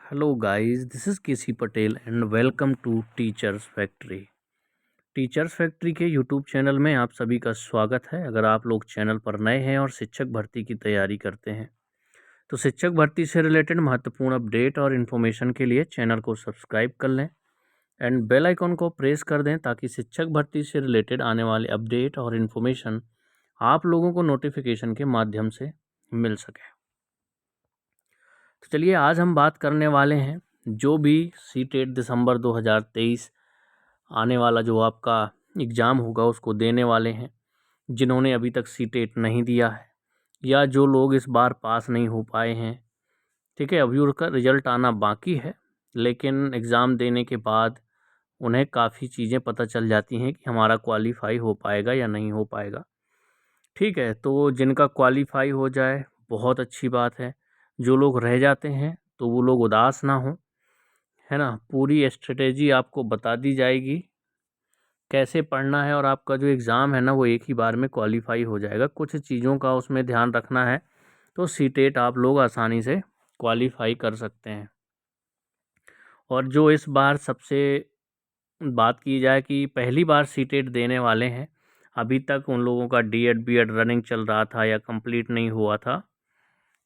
Hello guys, this is KC Patel and welcome to teachers factory. Teachers factory के YouTube channel में आप सभी का स्वागत है। अगर आप लोग चैनल पर नए हैं और शिक्षक भर्ती की तैयारी करते हैं तो शिक्षक भर्ती से रिलेटेड महत्वपूर्ण अपडेट और इन्फॉर्मेशन के लिए चैनल को सब्सक्राइब कर लें एंड बेल आइकॉन को प्रेस कर दें ताकि शिक्षक भर्ती से रिलेटेड आने वाले अपडेट और इन्फॉर्मेशन आप लोगों को नोटिफिकेशन के माध्यम से मिल सके। तो चलिए आज हम बात करने वाले हैं जो भी सीटेट दिसंबर 2023 आने वाला जो आपका एग्ज़ाम होगा उसको देने वाले हैं, जिन्होंने अभी तक सीटेट नहीं दिया है या जो लोग इस बार पास नहीं हो पाए हैं। ठीक है, अभी उसका रिज़ल्ट आना बाकी है, लेकिन एग्ज़ाम देने के बाद उन्हें काफ़ी चीज़ें पता चल जाती हैं कि हमारा क्वालीफाई हो पाएगा या नहीं हो पाएगा। ठीक है, तो जिनका क्वालीफाई हो जाए बहुत अच्छी बात है। जो लोग रह जाते हैं तो वो लोग उदास ना हों, है ना। पूरी स्ट्रेटेजी आपको बता दी जाएगी कैसे पढ़ना है और आपका जो एग्ज़ाम है ना वो एक ही बार में क्वालीफाई हो जाएगा। कुछ चीज़ों का उसमें ध्यान रखना है तो सीटेट आप लोग आसानी से क्वालीफाई कर सकते हैं। और जो इस बार सबसे बात की जाए कि पहली बार सीटेट देने वाले हैं, अभी तक उन लोगों का डीएड बीएड रनिंग चल रहा था या कंप्लीट नहीं हुआ था,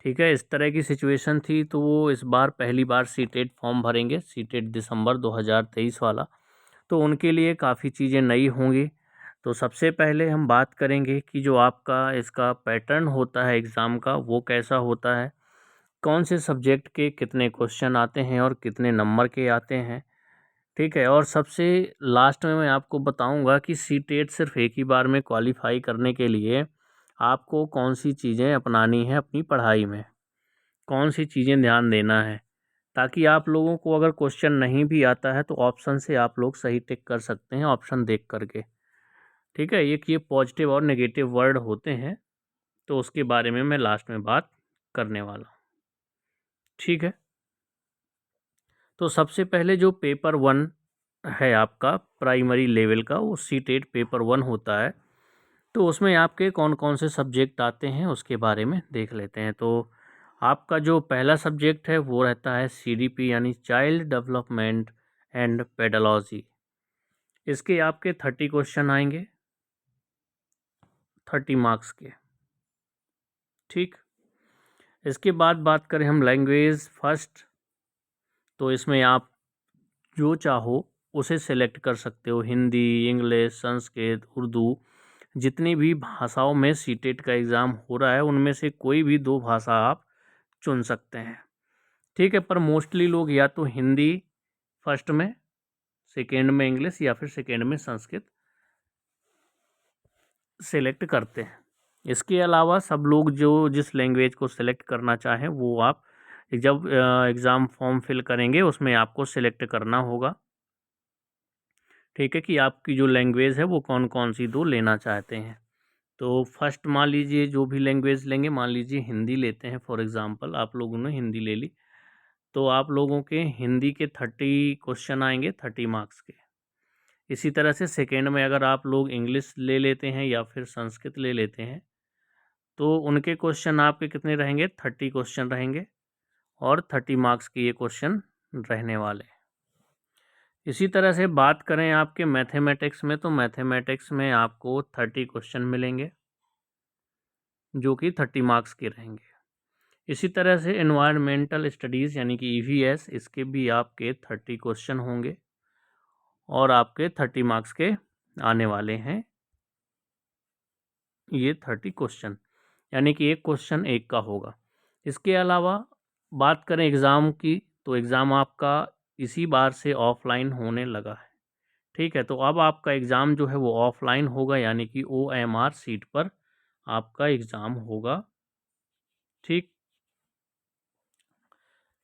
ठीक है, इस तरह की सिचुएशन थी, तो वो इस बार पहली बार सीटेट फॉर्म भरेंगे, सीटेट दिसंबर 2023 वाला। तो उनके लिए काफ़ी चीज़ें नई होंगी। तो सबसे पहले हम बात करेंगे कि जो आपका इसका पैटर्न होता है एग्ज़ाम का वो कैसा होता है, कौन से सब्जेक्ट के कितने क्वेश्चन आते हैं और कितने नंबर के आते हैं। ठीक है, और सबसे लास्ट में मैं आपको बताऊंगा कि सीटेट सिर्फ एक ही बार में क्वालिफाई करने के लिए आपको कौन सी चीज़ें अपनानी है अपनी पढ़ाई में, कौन सी चीज़ें ध्यान देना है, ताकि आप लोगों को अगर क्वेश्चन नहीं भी आता है तो ऑप्शन से आप लोग सही टिक कर सकते हैं ऑप्शन देख करके। ठीक है, एक ये पॉजिटिव और नेगेटिव वर्ड होते हैं, तो उसके बारे में मैं लास्ट में बात करने वाला हूँ। ठीक है, तो सबसे पहले जो पेपर 1 है आपका प्राइमरी लेवल का, वो सीटेट पेपर 1 होता है। तो उसमें आपके कौन कौन से सब्जेक्ट आते हैं उसके बारे में देख लेते हैं। तो आपका जो पहला सब्जेक्ट है वो रहता है सीडीपी यानी चाइल्ड डेवलपमेंट एंड पेडोलॉजी। इसके आपके 30 क्वेश्चन आएंगे, 30 मार्क्स के। ठीक, इसके बाद बात करें हम लैंग्वेज फर्स्ट, तो इसमें आप जो चाहो उसे सेलेक्ट कर सकते हो, हिंदी, इंग्लिश, संस्कृत, उर्दू, जितनी भी भाषाओं में सीटेट का एग्ज़ाम हो रहा है उनमें से कोई भी 2 भाषा आप चुन सकते हैं। ठीक है, पर मोस्टली लोग या तो हिंदी फर्स्ट में, सेकेंड में इंग्लिश या फिर सेकेंड में संस्कृत सेलेक्ट करते हैं। इसके अलावा सब लोग जो जिस लैंग्वेज को सेलेक्ट करना चाहें वो आप जब एग्ज़ाम फॉर्म फिल करेंगे उसमें आपको सेलेक्ट करना होगा। ठीक है, कि आपकी जो लैंग्वेज है वो कौन कौन सी 2 लेना चाहते हैं। तो फर्स्ट मान लीजिए जो भी लैंग्वेज लेंगे, मान लीजिए हिंदी लेते हैं फॉर एग्ज़ाम्पल, आप लोगों ने हिंदी ले ली, तो आप लोगों के हिंदी के 30 क्वेश्चन आएंगे 30 मार्क्स के। इसी तरह से सेकेंड में अगर आप लोग इंग्लिश ले लेते हैं या फिर संस्कृत ले लेते हैं तो उनके क्वेश्चन आपके कितने रहेंगे, 30 क्वेश्चन रहेंगे और 30 मार्क्स के ये क्वेश्चन रहने वाले। इसी तरह से बात करें आपके मैथमेटिक्स में, तो मैथमेटिक्स में आपको 30 क्वेश्चन मिलेंगे जो कि 30 मार्क्स के रहेंगे। इसी तरह से एनवायरमेंटल स्टडीज़ यानी कि ईवीएस, इसके भी आपके 30 क्वेश्चन होंगे और आपके 30 मार्क्स के आने वाले हैं ये 30 क्वेश्चन, यानी कि एक क्वेश्चन एक का होगा। इसके अलावा बात करें एग्ज़ाम की, तो एग्ज़ाम आपका इसी बार से ऑफलाइन होने लगा है। ठीक है, तो अब आपका एग्ज़ाम जो है वो ऑफलाइन होगा, यानी कि OMR सीट पर आपका एग्ज़ाम होगा। ठीक,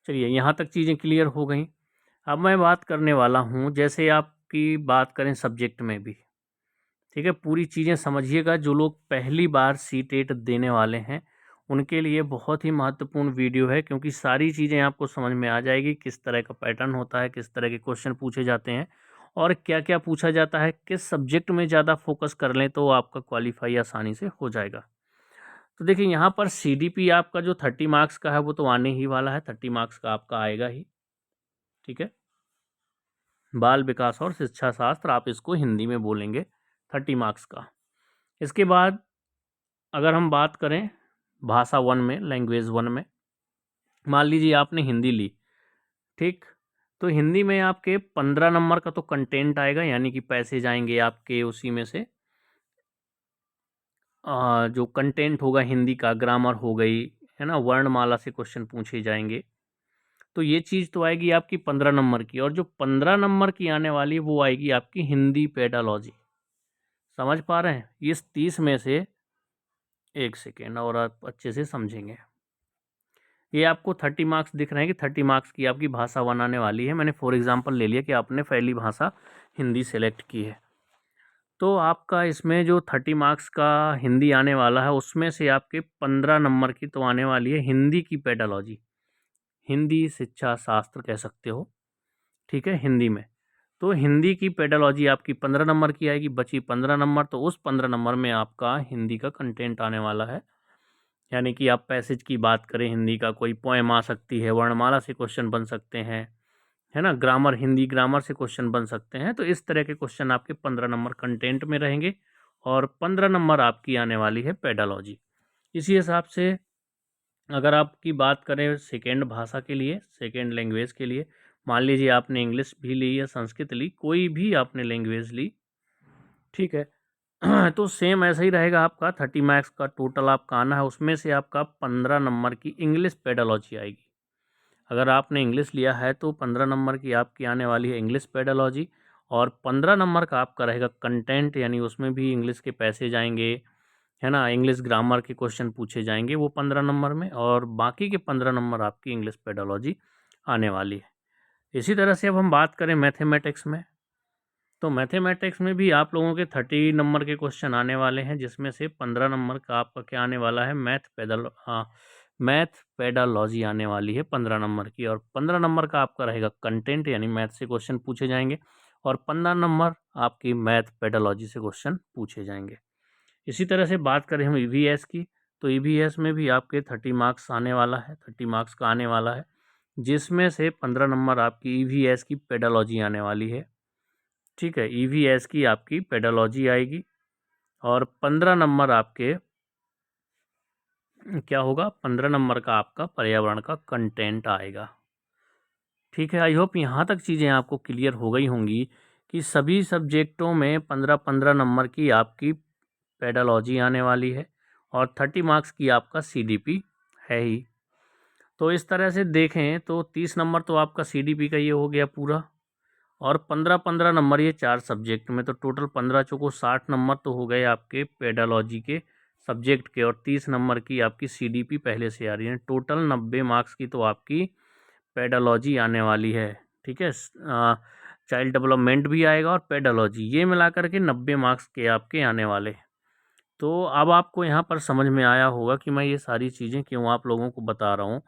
चलिए यहाँ तक चीज़ें क्लियर हो गई। अब मैं बात करने वाला हूँ, जैसे आपकी बात करें सब्जेक्ट में भी, ठीक है, पूरी चीज़ें समझिएगा। जो लोग पहली बार सीटेट देने वाले हैं उनके लिए बहुत ही महत्वपूर्ण वीडियो है, क्योंकि सारी चीज़ें आपको समझ में आ जाएगी, किस तरह का पैटर्न होता है, किस तरह के क्वेश्चन पूछे जाते हैं और क्या क्या पूछा जाता है, किस सब्जेक्ट में ज़्यादा फोकस कर लें तो आपका क्वालिफाई आसानी से हो जाएगा। तो देखिए यहाँ पर सीडीपी आपका जो 30 मार्क्स का है वो तो आने ही वाला है, 30 मार्क्स का आपका आएगा ही। ठीक है, बाल विकास और शिक्षा शास्त्र, आप इसको हिंदी में बोलेंगे, 30 मार्क्स का। इसके बाद अगर हम बात करें भाषा 1 में, लैंग्वेज 1 में, मान लीजिए आपने हिंदी ली, ठीक, तो हिंदी में आपके 15 नंबर का तो कंटेंट आएगा, यानी कि पैसेज आएंगे आपके उसी में से। जो कंटेंट होगा हिंदी का, ग्रामर हो गई, है ना, वर्णमाला से क्वेश्चन पूछे जाएंगे, तो ये चीज़ तो आएगी आपकी 15 नंबर की। और जो 15 नंबर की आने वाली है वो आएगी आपकी हिंदी पेडालॉजी। समझ पा रहे हैं? इस 30 में से, एक सेकेंड और आप अच्छे से समझेंगे, ये आपको 30 मार्क्स दिख रहे हैं कि 30 मार्क्स की आपकी भाषा 1 आने वाली है। मैंने फॉर एग्जांपल ले लिया कि आपने पहली भाषा हिंदी सेलेक्ट की है, तो आपका इसमें जो 30 मार्क्स का हिंदी आने वाला है उसमें से आपके 15 नंबर की तो आने वाली है हिंदी की पेडालॉजी, हिंदी शिक्षा शास्त्र कह सकते हो, ठीक है, हिंदी में। तो हिंदी की पेडालॉजी आपकी 15 नंबर की आएगी, बची 15 नंबर, तो उस 15 नंबर में आपका हिंदी का कंटेंट आने वाला है। यानी कि आप पैसेज की बात करें, हिंदी का कोई पोएम आ सकती है, वर्णमाला से क्वेश्चन बन सकते हैं, है ना, ग्रामर, हिंदी ग्रामर से क्वेश्चन बन सकते हैं। तो इस तरह के क्वेश्चन आपके 15 नंबर कंटेंट में रहेंगे और 15 नंबर आपकी आने वाली है पेडालॉजी। इसी हिसाब से अगर आपकी बात करें सेकेंड भाषा के लिए, सेकेंड लैंग्वेज के लिए, मान लीजिए आपने इंग्लिश भी ली या संस्कृत ली, कोई भी आपने लैंग्वेज ली, ठीक है, तो सेम ऐसा ही रहेगा आपका। 30 मार्क्स का टोटल आपका आना है, उसमें से आपका 15 नंबर की इंग्लिश पेडालॉजी आएगी। अगर आपने इंग्लिश लिया है तो 15 नंबर की आपकी आने वाली है इंग्लिश पेडालॉजी, और 15 नंबर का आपका रहेगा कंटेंट, यानी उसमें भी इंग्लिश के पैसेज आएंगे, है ना, इंग्लिश ग्रामर के क्वेश्चन पूछे जाएंगे वो 15 नंबर में, और बाकी के 15 नंबर आपकी इंग्लिश पेडालॉजी आने वाली है। इसी तरह से अब हम बात करें मैथमेटिक्स में, तो मैथमेटिक्स में भी आप लोगों के 30 नंबर के क्वेश्चन आने वाले हैं, जिसमें से 15 नंबर का आपका क्या आने वाला है, मैथ पेडालॉजी आने वाली है 15 नंबर की, और 15 नंबर का आपका रहेगा कंटेंट, यानी मैथ से क्वेश्चन पूछे जाएंगे, और 15 नंबर आपकी मैथ पेडालॉजी से क्वेश्चन पूछे जाएंगे। इसी तरह से बात करें हम ईवीएस की, तो ईवीएस में भी आपके 30 मार्क्स आने वाला है, 30 मार्क्स का आने वाला है, जिसमें से 15 नंबर आपकी ईवीएस की पेडालॉजी आने वाली है, ठीक है, ईवीएस की आपकी पेडालॉजी आएगी, और 15 नंबर आपके क्या होगा, 15 नंबर का आपका पर्यावरण का कंटेंट आएगा, ठीक है। आई होप यहाँ तक चीज़ें आपको क्लियर हो गई होंगी कि सभी सब्जेक्टों में 15-15 नंबर की आपकी पेडालॉजी आने वाली है, और 30 मार्क्स की आपका सीडीपी है ही। तो इस तरह से देखें तो 30 नंबर तो आपका सीडीपी का ये हो गया पूरा, और 15-15 नंबर ये 4 सब्जेक्ट में, तो टोटल 15 चौको 60 नंबर तो हो गए आपके पेडालॉजी के सब्जेक्ट के, और 30 नंबर की आपकी सीडीपी पहले से आ रही है। टोटल 90 मार्क्स की तो आपकी पेडालॉजी आने वाली है, ठीक है। चाइल्ड डेवलपमेंट भी आएगा और पेडालॉजी, ये मिलाकर के 90 मार्क्स के आपके आने वाले। तो अब आपको यहाँ पर समझ में आया होगा कि मैं ये सारी चीज़ें क्यों आप लोगों को बता रहा हूँ,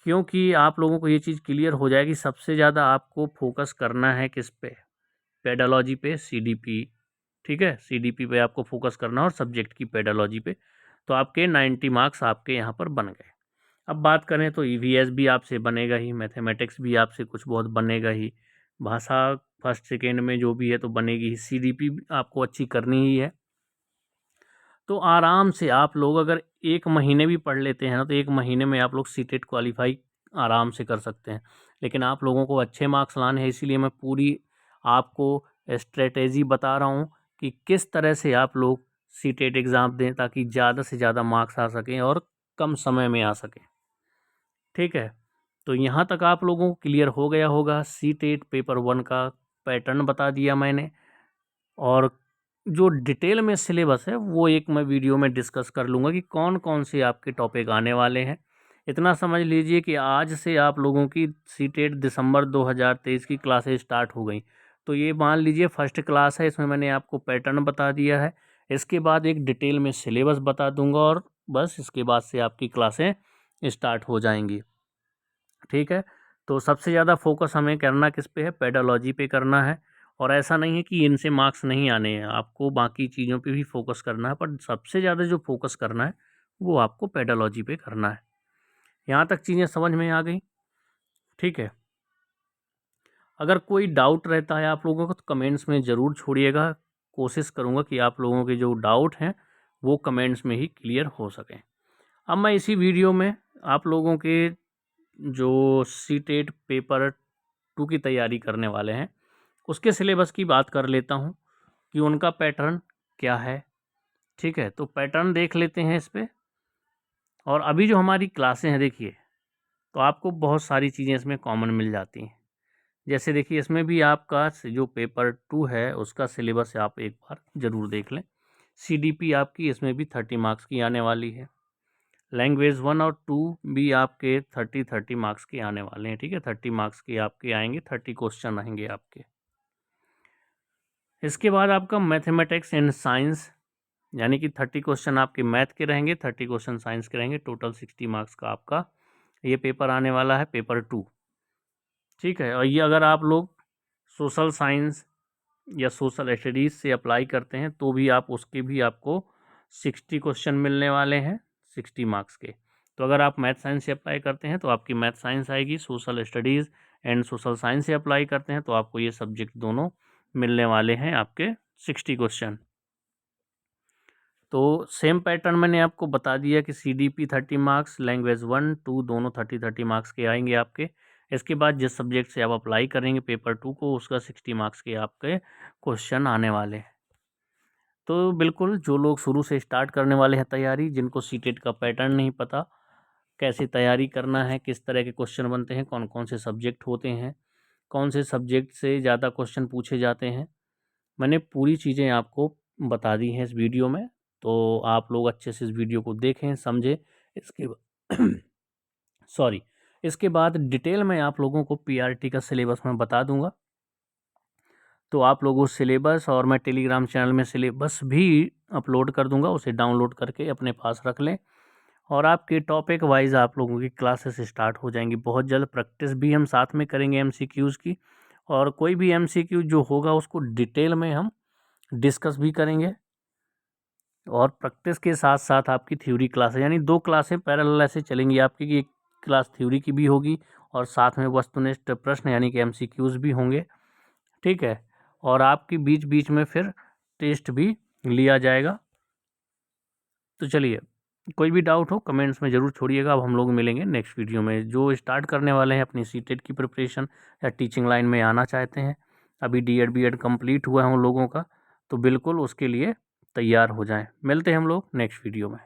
क्योंकि आप लोगों को ये चीज़ क्लियर हो जाएगी। सबसे ज़्यादा आपको फोकस करना है किस पे, पेडालॉजी पे, सीडीपी, ठीक है, सीडीपी पे आपको फोकस करना है और सब्जेक्ट की पेडालॉजी पे। तो आपके 90 मार्क्स आपके यहाँ पर बन गए। अब बात करें तो ईवीएस भी आपसे बनेगा ही, मैथमेटिक्स भी आपसे कुछ बहुत बनेगा ही, भाषा फर्स्ट सेकेंड में जो भी है तो बनेगी ही, सीडीपी आपको अच्छी करनी ही है। तो आराम से आप लोग अगर 1 महीने भी पढ़ लेते हैं ना, तो 1 महीने में आप लोग सीटेट क्वालिफाई आराम से कर सकते हैं। लेकिन आप लोगों को अच्छे मार्क्स लाने हैं, इसीलिए मैं पूरी आपको स्ट्रेटेजी बता रहा हूँ कि किस तरह से आप लोग सीटेट एग्ज़ाम दें, ताकि ज़्यादा से ज़्यादा मार्क्स आ सकें और कम समय में आ सकें, ठीक है। तो यहाँ तक आप लोगों को क्लियर हो गया होगा। सीटेट पेपर 1 का पैटर्न बता दिया मैंने, और जो डिटेल में सिलेबस है वो एक मैं वीडियो में डिस्कस कर लूँगा कि कौन कौन से आपके टॉपिक आने वाले हैं। इतना समझ लीजिए कि आज से आप लोगों की सीटेट दिसंबर 2023 की क्लासेस स्टार्ट हो गई। तो ये मान लीजिए फर्स्ट क्लास है, इसमें मैंने आपको पैटर्न बता दिया है। इसके बाद एक डिटेल में सिलेबस बता दूंगा, और बस इसके बाद से आपकी क्लासें स्टार्ट हो जाएंगी, ठीक है। तो सबसे ज़्यादा फोकस हमें करना किस पे है, पेडालॉजी पे करना है। और ऐसा नहीं है कि इनसे मार्क्स नहीं आने हैं, आपको बाकी चीज़ों पे भी फोकस करना है, पर सबसे ज़्यादा जो फोकस करना है वो आपको पेडालॉजी पे करना है। यहाँ तक चीज़ें समझ में आ गई, ठीक है। अगर कोई डाउट रहता है आप लोगों को तो कमेंट्स में ज़रूर छोड़िएगा। कोशिश करूँगा कि आप लोगों के जो डाउट हैं वो कमेंट्स में ही क्लियर हो सकें। अब मैं इसी वीडियो में आप लोगों के जो सीटेट पेपर 2 की तैयारी करने वाले हैं उसके सिलेबस की बात कर लेता हूँ कि उनका पैटर्न क्या है। ठीक है, तो पैटर्न देख लेते हैं इस पे। और अभी जो हमारी क्लासें हैं देखिए, तो आपको बहुत सारी चीज़ें इसमें कॉमन मिल जाती हैं। जैसे देखिए इसमें भी आपका जो पेपर 2 है उसका सिलेबस आप एक बार ज़रूर देख लें। CDP आपकी इसमें भी 30 मार्क्स की आने वाली है। लैंग्वेज 1 और 2 भी आपके 30 मार्क्स के आने वाले हैं। ठीक है, 30 मार्क्स के आपके आएंगे, 30 क्वेश्चन आएंगे आपके। इसके बाद आपका मैथमेटिक्स एंड साइंस, यानी कि 30 क्वेश्चन आपके मैथ के रहेंगे, 30 क्वेश्चन साइंस के रहेंगे। टोटल 60 मार्क्स का आपका ये पेपर आने वाला है, पेपर 2। ठीक है, और ये अगर आप लोग सोशल साइंस या सोशल स्टडीज़ से अप्लाई करते हैं तो भी आप उसके भी आपको 60 क्वेश्चन मिलने वाले हैं, 60 मार्क्स के। तो अगर आप मैथ साइंस से अप्लाई करते हैं तो आपकी मैथ साइंस आएगी, social studies and social science से अप्लाई करते हैं तो आपको ये सब्जेक्ट दोनों मिलने वाले हैं आपके 60 क्वेश्चन। तो सेम पैटर्न मैंने आपको बता दिया कि CDP 30 मार्क्स, लैंग्वेज 1, 2 दोनों 30 मार्क्स के आएंगे आपके। इसके बाद जिस सब्जेक्ट से आप अप्लाई करेंगे पेपर 2 को उसका 60 मार्क्स के आपके क्वेश्चन आने वाले हैं। तो बिल्कुल जो लोग शुरू से स्टार्ट करने वाले हैं तैयारी, जिनको सीटेट का पैटर्न नहीं पता, कैसे तैयारी करना है, किस तरह के क्वेश्चन बनते हैं, कौन कौन से सब्जेक्ट होते हैं, कौन से सब्जेक्ट से ज़्यादा क्वेश्चन पूछे जाते हैं, मैंने पूरी चीज़ें आपको बता दी हैं इस वीडियो में। तो आप लोग अच्छे से इस वीडियो को देखें, समझें। इसके सॉरी इसके बाद डिटेल में आप लोगों को PRT का सिलेबस मैं बता दूंगा। तो आप लोग उस सिलेबस, और मैं टेलीग्राम चैनल में सिलेबस भी अपलोड कर दूंगा, उसे डाउनलोड करके अपने पास रख लें। और आपके टॉपिक वाइज आप लोगों की क्लासेस स्टार्ट हो जाएंगी बहुत जल्द। प्रैक्टिस भी हम साथ में करेंगे MCQs की, और कोई भी MCQ जो होगा उसको डिटेल में हम डिस्कस भी करेंगे। और प्रैक्टिस के साथ साथ आपकी थ्योरी क्लासेस, यानी 2 क्लासें पैरेलल ऐसे चलेंगी आपकी कि एक क्लास थ्योरी की भी होगी और साथ में वस्तुनिष्ठ प्रश्न यानी कि MCQs भी होंगे। ठीक है, और आपकी बीच बीच में फिर टेस्ट भी लिया जाएगा। तो चलिए, कोई भी डाउट हो कमेंट्स में ज़रूर छोड़िएगा। अब हम लोग मिलेंगे नेक्स्ट वीडियो में। जो स्टार्ट करने वाले हैं अपनी सीटेट की प्रिपरेशन या टीचिंग लाइन में आना चाहते हैं, अभी D.Ed B.Ed कंप्लीट हुआ है उन लोगों का, तो बिल्कुल उसके लिए तैयार हो जाएं। मिलते हैं हम लोग नेक्स्ट वीडियो में।